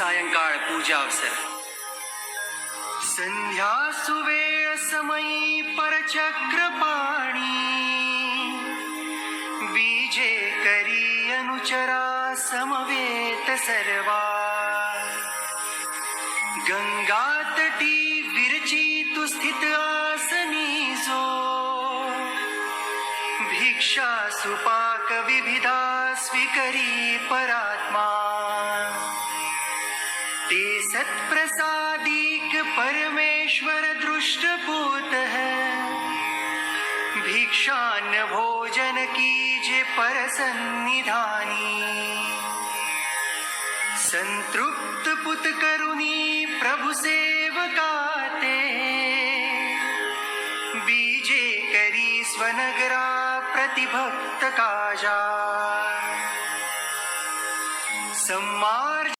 सायंकाळ पूजा अवसर संध्या सुवेळ समयी परचक्रपाणी बीजे करी अनुचरा समवेत सर्वा गंगा तटी विरची तु स्थित आसनी जो भिक्षा सुपाक विविधा स्वीकरी परात्मा ते सत्प्रसादिक परमेश्वर दृष्टपूत है भिक्षान्न भोजन कीजे पर सन्निधानी संतृप्त पुत करुणी प्रभु सेवका